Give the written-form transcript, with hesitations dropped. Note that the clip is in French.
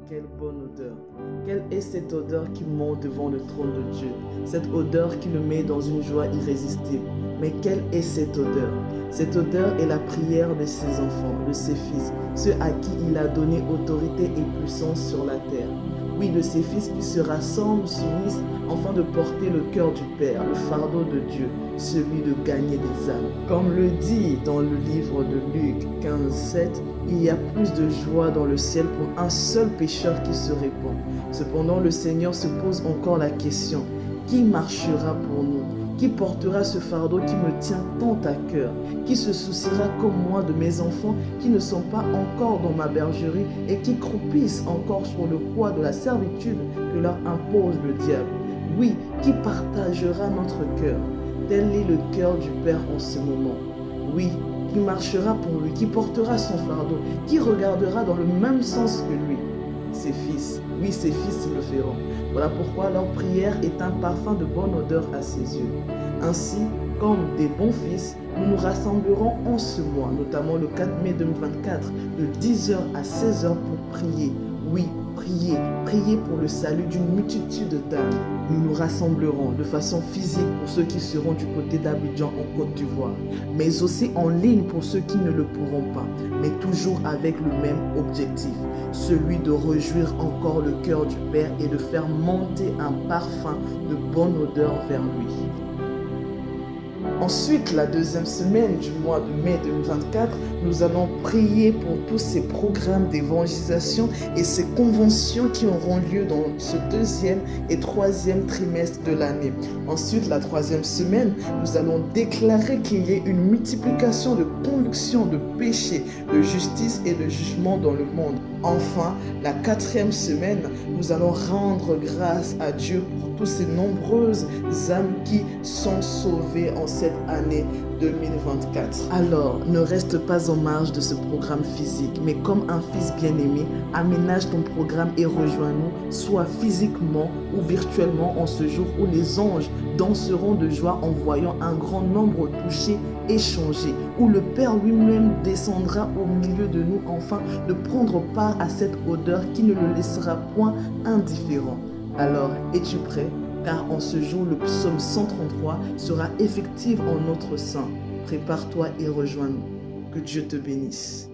quelle bonne odeur. Quelle est cette odeur qui monte devant le trône de Dieu? Cette odeur qui le met dans une joie irrésistible. Mais quelle est cette odeur? Cette odeur est la prière de ses enfants, de ses fils, ceux à qui il a donné autorité et puissance sur la terre. Oui, de ses fils qui se rassemblent, s'unissent, afin de porter le cœur du Père, le fardeau de Dieu, celui de gagner des âmes. Comme le dit dans le livre de Luc 15:7, il y a plus de joie dans le ciel pour un seul pécheur qui se répand. Cependant, le Seigneur se pose encore la question, qui marchera pour nous? Qui portera ce fardeau qui me tient tant à cœur? Qui se souciera comme moi de mes enfants qui ne sont pas encore dans ma bergerie et qui croupissent encore sur le poids de la servitude que leur impose le diable? Oui, qui partagera notre cœur? Tel est le cœur du Père en ce moment. Oui, qui marchera pour lui, qui portera son fardeau, qui regardera dans le même sens que lui? Ses fils, oui, ses fils le feront. Voilà pourquoi leur prière est un parfum de bonne odeur à ses yeux. Ainsi, comme des bons fils, nous nous rassemblerons en ce mois, notamment le 4 mai 2024, de 10h à 16h pour prier. Oui, prier pour le salut d'une multitude d'âmes. Nous nous rassemblerons de façon physique pour ceux qui seront du côté d'Abidjan en Côte d'Ivoire, mais aussi en ligne pour ceux qui ne le pourront pas, mais toujours avec le même objectif, celui de réjouir encore le cœur du Père et de faire monter un parfum de bonne odeur vers lui. Ensuite, la deuxième semaine du mois de mai 2024, nous allons prier pour tous ces programmes d'évangélisation et ces conventions qui auront lieu dans ce deuxième et troisième trimestre de l'année. Ensuite, la troisième semaine, nous allons déclarer qu'il y ait une multiplication de convictions de péché, de justice et de jugement dans le monde. Enfin, la quatrième semaine, nous allons rendre grâce à Dieu pour toutes ces nombreuses âmes qui sont sauvées en cette année 2024. Alors, ne reste pas en marge de ce programme physique, mais comme un fils bien-aimé, aménage ton programme et rejoins-nous, soit physiquement ou virtuellement en ce jour où les anges danseront de joie en voyant un grand nombre toucher, échanger, où le Père lui-même descendra au milieu de nous afin de prendre part à cette odeur qui ne le laissera point indifférent. Alors, es-tu prêt? Car en ce jour, le psaume 133 sera effectif en notre sein. Prépare-toi et rejoins-nous. Que Dieu te bénisse.